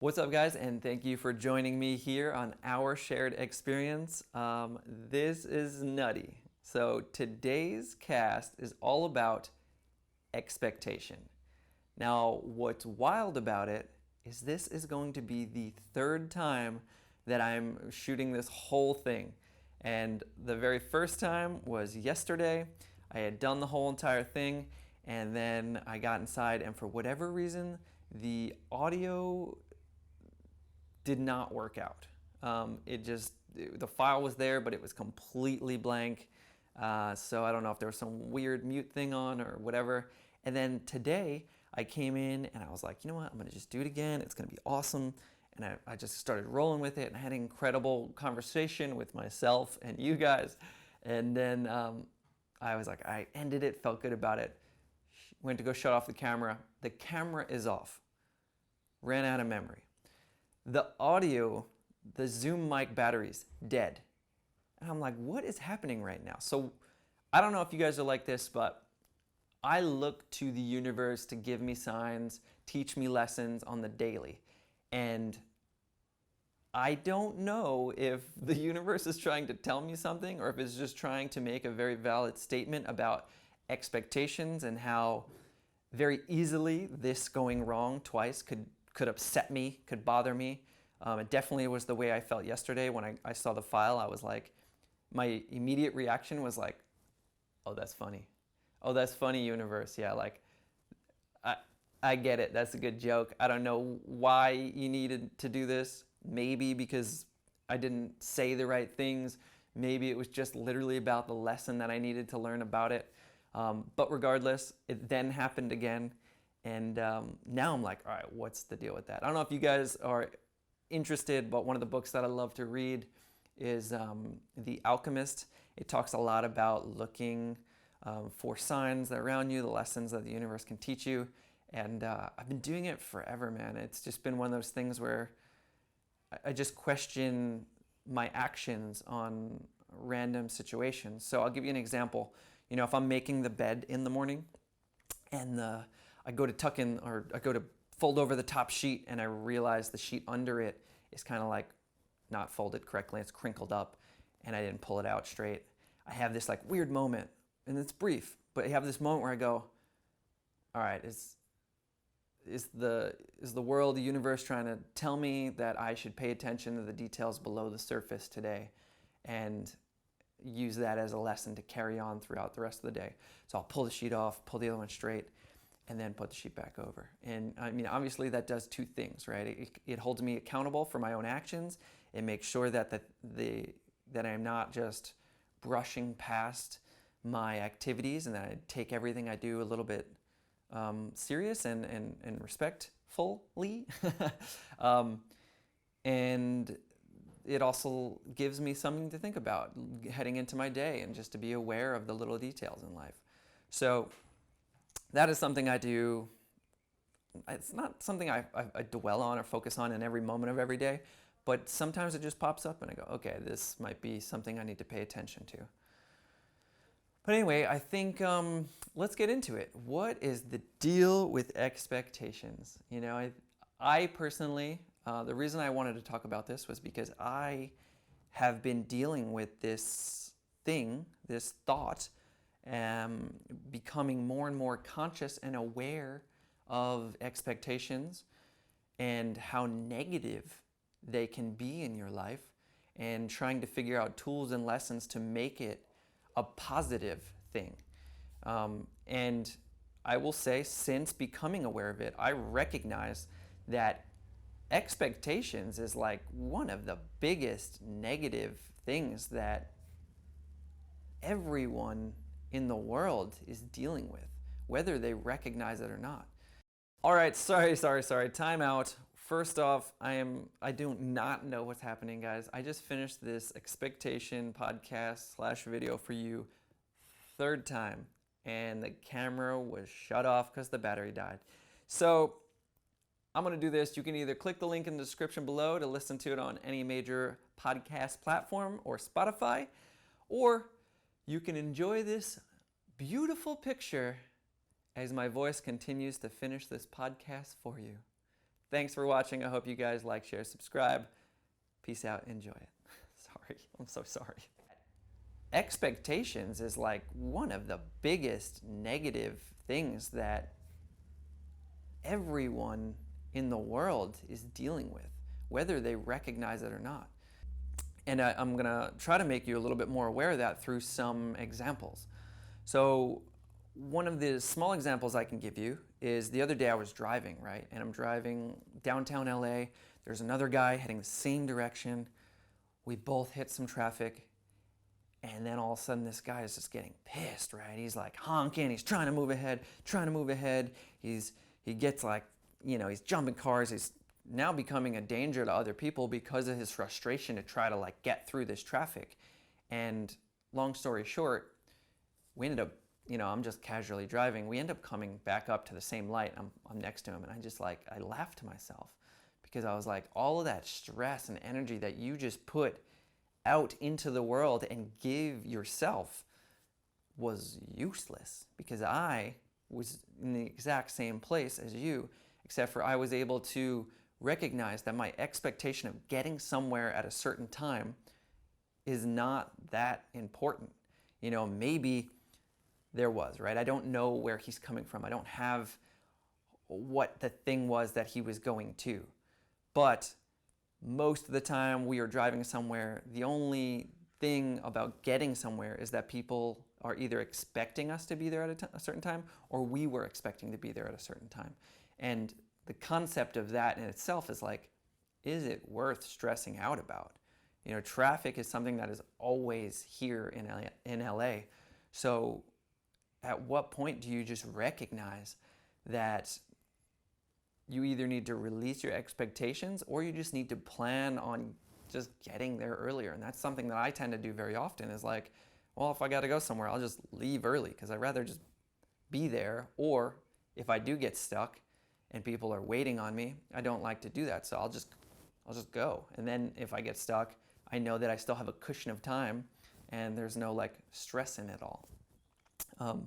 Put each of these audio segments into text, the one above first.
What's up, guys, and thank you for joining me here on our shared experience. This is nutty. So today's cast is all about expectation. Now, what's wild about it is this is going to be the third time that I'm shooting this whole thing. And the very first time was yesterday. I had done the whole entire thing, and then I got inside, and for whatever reason, the audio did not work out. The file was there, but it was completely blank. So I don't know if there was some weird mute thing on or whatever. And then today I came in and I was like, you know what, I'm gonna just do it again. It's gonna be awesome. And I just started rolling with it, and I had an incredible conversation with myself and you guys. And then I was like, I ended it, felt good about it. Went to go shut off the camera. The camera is off. Ran out of memory. The audio, the Zoom mic battery's dead. And I'm like, what is happening right now? So I don't know if you guys are like this, but I look to the universe to give me signs, teach me lessons on the daily. And I don't know if the universe is trying to tell me something or if it's just trying to make a very valid statement about expectations and how very easily this going wrong twice could upset me, could bother me. It definitely was the way I felt yesterday when I saw the file. I was like, my immediate reaction was like, oh, that's funny. Oh, that's funny, universe. Yeah, like, I get it. That's a good joke. I don't know why you needed to do this. Maybe because I didn't say the right things. Maybe it was just literally about the lesson that I needed to learn about it. But regardless, it then happened again. And now I'm like, all right, what's the deal with that? I don't know if you guys are interested, but one of the books that I love to read is The Alchemist. It talks a lot about looking for signs that are around you, the lessons that the universe can teach you. And I've been doing it forever, man. It's just been one of those things where I just question my actions on random situations. So I'll give you an example. You know, if I'm making the bed in the morning and I go to tuck in, or I go to fold over the top sheet, and I realize the sheet under it is kind of like not folded correctly. It's crinkled up and I didn't pull it out straight. I have this like weird moment, and it's brief, but I have this moment where I go, all right, is the world, the universe trying to tell me that I should pay attention to the details below the surface today and use that as a lesson to carry on throughout the rest of the day? So I'll pull the sheet off, pull the other one straight, and then put the sheet back over. And I mean, obviously that does two things, right? It holds me accountable for my own actions. It makes sure that that I'm not just brushing past my activities, and that I take everything I do a little bit serious and respectfully. And it also gives me something to think about heading into my day, and just to be aware of the little details in life. So that is something I do. It's not something I dwell on or focus on in every moment of every day, but sometimes it just pops up and I go, okay, this might be something I need to pay attention to. But anyway, I think let's get into it. What is the deal with expectations? You know, I personally, the reason I wanted to talk about this was because I have been dealing with this thing, this thought, becoming more and more conscious and aware of expectations and how negative they can be in your life, and trying to figure out tools and lessons to make it a positive thing. And I will say, since becoming aware of it, I recognize that expectations is like one of the biggest negative things that everyone in the world is dealing with, whether they recognize it or not. All right, sorry. Time out. First off, I do not know what's happening, guys. I just finished this expectation podcast / video for you third time, and the camera was shut off because the battery died. So I'm going to do this. You can either click the link in the description below to listen to it on any major podcast platform or Spotify, or you can enjoy this beautiful picture as my voice continues to finish this podcast for you. Thanks for watching. I hope you guys like, share, subscribe. Peace out. Enjoy it. Sorry. I'm so sorry. Expectations is like one of the biggest negative things that everyone in the world is dealing with, whether they recognize it or not. And I'm going to try to make you a little bit more aware of that through some examples. So one of the small examples I can give you is the other day I was driving, right? And I'm driving downtown LA. There's another guy heading the same direction. We both hit some traffic. And then all of a sudden this guy is just getting pissed, right? He's like honking. He's trying to move ahead, He gets like, he's jumping cars. He's now becoming a danger to other people because of his frustration to try to like get through this traffic. And long story short, we ended up, I'm just casually driving. We end up coming back up to the same light. I'm next to him, and I laughed to myself because I was like, all of that stress and energy that you just put out into the world and give yourself was useless, because I was in the exact same place as you, except for I was able to recognize that my expectation of getting somewhere at a certain time is not that important. Maybe there was, right? I don't know where he's coming from. I don't have what the thing was that he was going to. But most of the time we are driving somewhere, the only thing about getting somewhere is that people are either expecting us to be there at a certain time, or we were expecting to be there at a certain time. And the concept of that in itself is like, is it worth stressing out about? Traffic is something that is always here in LA. So at what point do you just recognize that you either need to release your expectations, or you just need to plan on just getting there earlier? And that's something that I tend to do very often, is like, well, if I got to go somewhere, I'll just leave early because I'd rather just be there. Or if I do get stuck and people are waiting on me, I don't like to do that. So I'll just go. And then if I get stuck, I know that I still have a cushion of time and there's no like stress in it all. But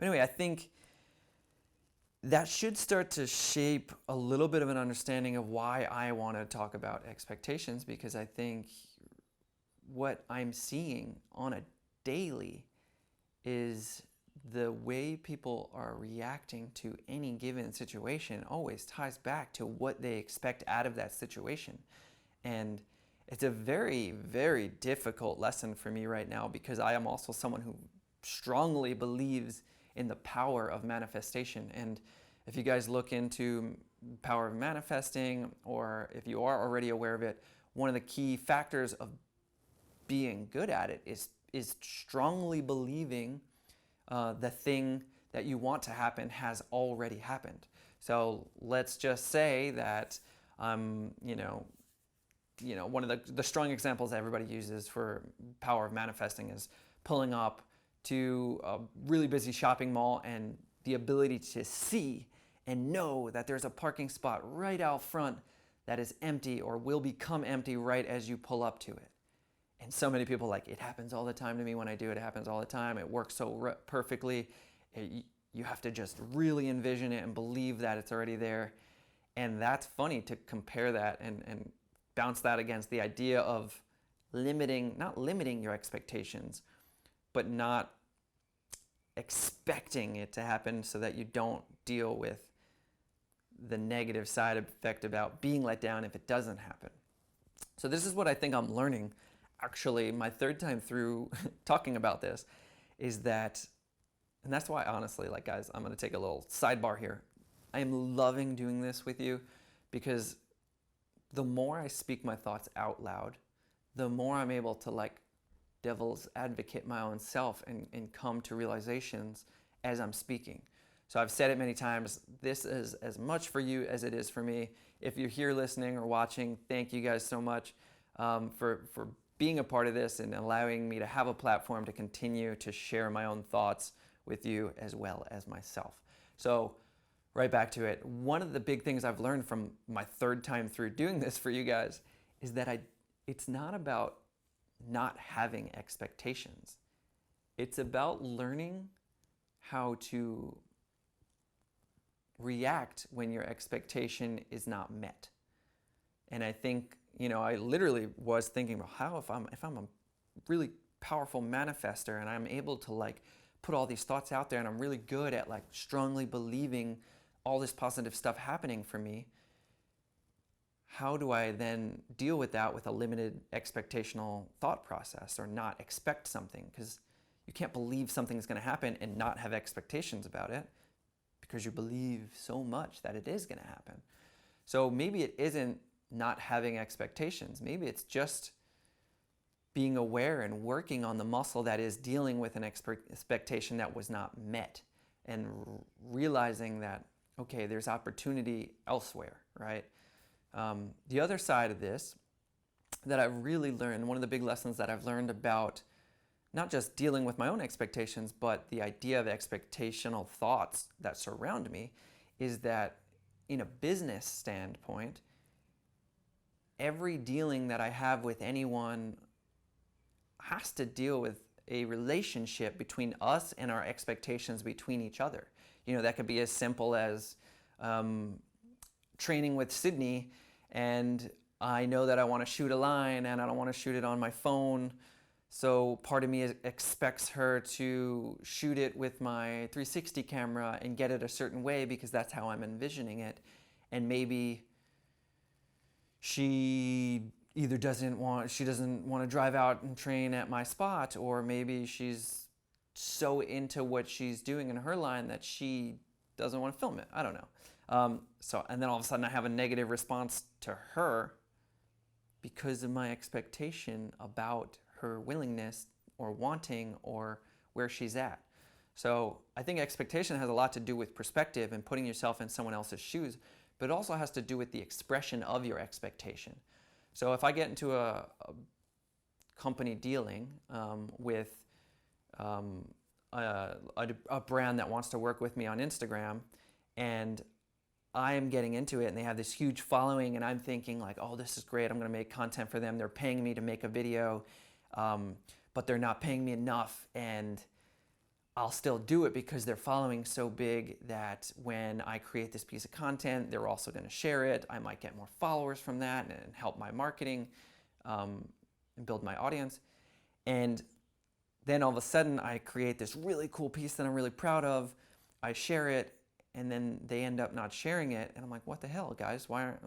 anyway, I think that should start to shape a little bit of an understanding of why I want to talk about expectations, because I think what I'm seeing on a daily is the way people are reacting to any given situation always ties back to what they expect out of that situation. And it's a very, very difficult lesson for me right now, because I am also someone who strongly believes in the power of manifestation. And if you guys look into power of manifesting, or if you are already aware of it, one of the key factors of being good at it is strongly believing the thing that you want to happen has already happened. So let's just say that one of the strong examples that everybody uses for power of manifesting is pulling up to a really busy shopping mall and the ability to see and know that there's a parking spot right out front that is empty or will become empty right as you pull up to it. And so many people it happens all the time to me when I do it. It happens all the time. It works so perfectly. You have to just really envision it and believe that it's already there. And that's funny to compare that and bounce that against the idea of not limiting your expectations, but not expecting it to happen so that you don't deal with the negative side effect about being let down if it doesn't happen. So this is what I think I'm learning. Actually, my third time through talking about this is that, and that's why honestly, guys, I'm going to take a little sidebar here. I am loving doing this with you, because the more I speak my thoughts out loud, the more I'm able to devil's advocate my own self and come to realizations as I'm speaking. So I've said it many times, this is as much for you as it is for me. If you're here listening or watching, thank you guys so much for being a part of this and allowing me to have a platform to continue to share my own thoughts with you as well as myself. So right back to it. One of the big things I've learned from my third time through doing this for you guys is that it's not about not having expectations. It's about learning how to react when your expectation is not met. And I think, I literally was thinking, well, how if I'm a really powerful manifester and I'm able to like put all these thoughts out there and I'm really good at like strongly believing all this positive stuff happening for me, how do I then deal with that with a limited expectational thought process, or not expect something? Because you can't believe something's going to happen and not have expectations about it, because you believe so much that it is going to happen. So maybe it isn't not having expectations. Maybe it's just being aware and working on the muscle that is dealing with an expectation that was not met, and realizing that, okay, there's opportunity elsewhere, right? The other side of this that I've really learned, one of the big lessons that I've learned about not just dealing with my own expectations, but the idea of expectational thoughts that surround me, is that in a business standpoint, every dealing that I have with anyone has to deal with a relationship between us and our expectations between each other. That could be as simple as training with Sydney, and I know that I want to shoot a line and I don't want to shoot it on my phone. So part of me expects her to shoot it with my 360 camera and get it a certain way because that's how I'm envisioning it. And maybe she either doesn't want to drive out and train at my spot, or maybe she's so into what she's doing in her line that she doesn't want to film it. I don't know. And then all of a sudden I have a negative response to her because of my expectation about her willingness or wanting or where she's at. So I think expectation has a lot to do with perspective and putting yourself in someone else's shoes, but it also has to do with the expression of your expectation. So if I get into a company dealing with a brand that wants to work with me on Instagram, and I am getting into it and they have this huge following, and I'm thinking like, oh, this is great, I'm going to make content for them, they're paying me to make a video, but they're not paying me enough, and I'll still do it because they're following so big that when I create this piece of content, they're also going to share it. I might get more followers from that and help my marketing and build my audience. And then all of a sudden I create this really cool piece that I'm really proud of. I share it, and then they end up not sharing it. And I'm like, what the hell, guys? Are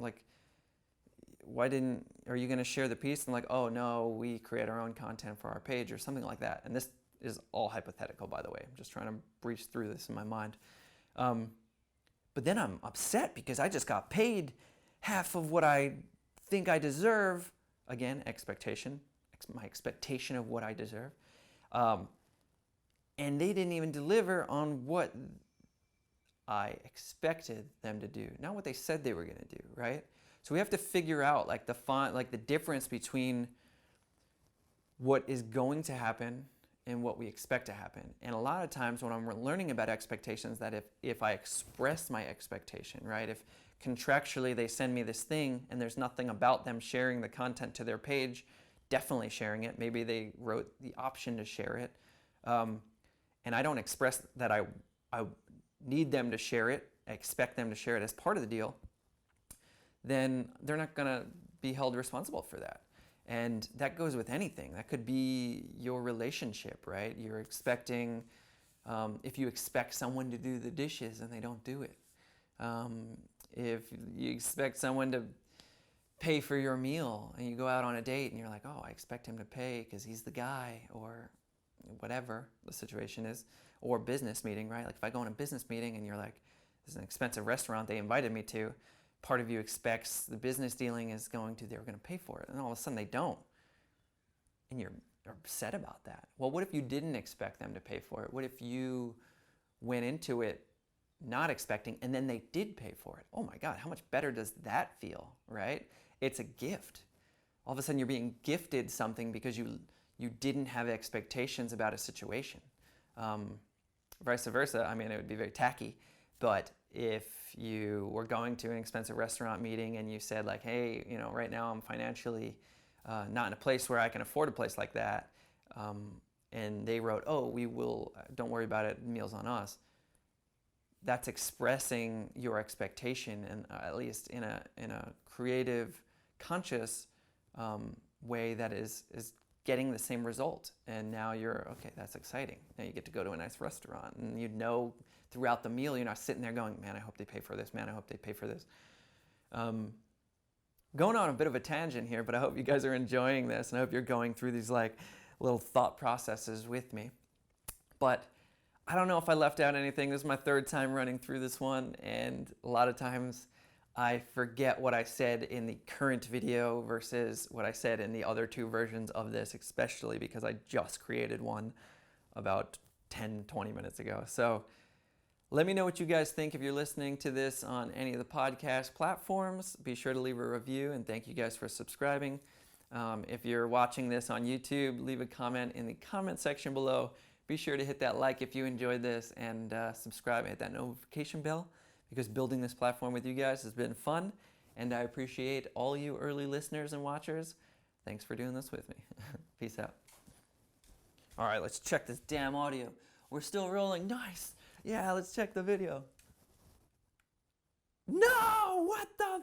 you going to share the piece? And like, oh no, we create our own content for our page or something like that. And this is all hypothetical, by the way. I'm just trying to breeze through this in my mind. But then I'm upset because I just got paid half of what I think I deserve. Again, expectation, my expectation of what I deserve. And they didn't even deliver on what I expected them to do, not what they said they were going to do, right? So we have to figure out the difference between what is going to happen and what we expect to happen. And a lot of times when I'm learning about expectations, that if I express my expectation, right? If contractually they send me this thing and there's nothing about them sharing the content to their page, definitely sharing it. Maybe they wrote the option to share it. And I don't express that I need them to share it, I expect them to share it as part of the deal, then they're not going to be held responsible for that. And that goes with anything. That could be your relationship, right? You're expecting, if you expect someone to do the dishes and they don't do it. If you expect someone to pay for your meal and you go out on a date and you're like, oh, I expect him to pay because he's the guy, or whatever the situation is, or business meeting, right? Like if I go on a business meeting and you're like, this is an expensive restaurant they invited me to, part of you expects the business dealing is they're going to pay for it, and all of a sudden they don't, and you're upset about that. Well, what if you didn't expect them to pay for it? What if you went into it not expecting and then they did pay for it? Oh my God, how much better does that feel, right? It's a gift. All of a sudden you're being gifted something because you didn't have expectations about a situation. Vice versa, I mean, it would be very tacky, but if you were going to an expensive restaurant meeting and you said like, hey, right now I'm financially not in a place where I can afford a place like that, and they wrote, oh, we will, don't worry about it, meals on us, that's expressing your expectation, and at least in a creative, conscious way that is getting the same result. And now you're, okay, that's exciting. Now you get to go to a nice restaurant, and you know throughout the meal you're not sitting there going, man, I hope they pay for this, man, I hope they pay for this. Going on a bit of a tangent here, but I hope you guys are enjoying this, and I hope you're going through these like little thought processes with me. But I don't know if I left out anything. This is my third time running through this one, and a lot of times I forget what I said in the current video versus what I said in the other two versions of this, especially because I just created one about 10-20 minutes ago. So let me know what you guys think if you're listening to this on any of the podcast platforms. Be sure to leave a review, and thank you guys for subscribing. If you're watching this on YouTube, leave a comment in the comment section below. Be sure to hit that like if you enjoyed this, and subscribe and hit that notification bell, because building this platform with you guys has been fun, and I appreciate all you early listeners and watchers. Thanks for doing this with me. Peace out. All right, let's check this damn audio. We're still rolling. Nice. Yeah, let's check the video. No! What the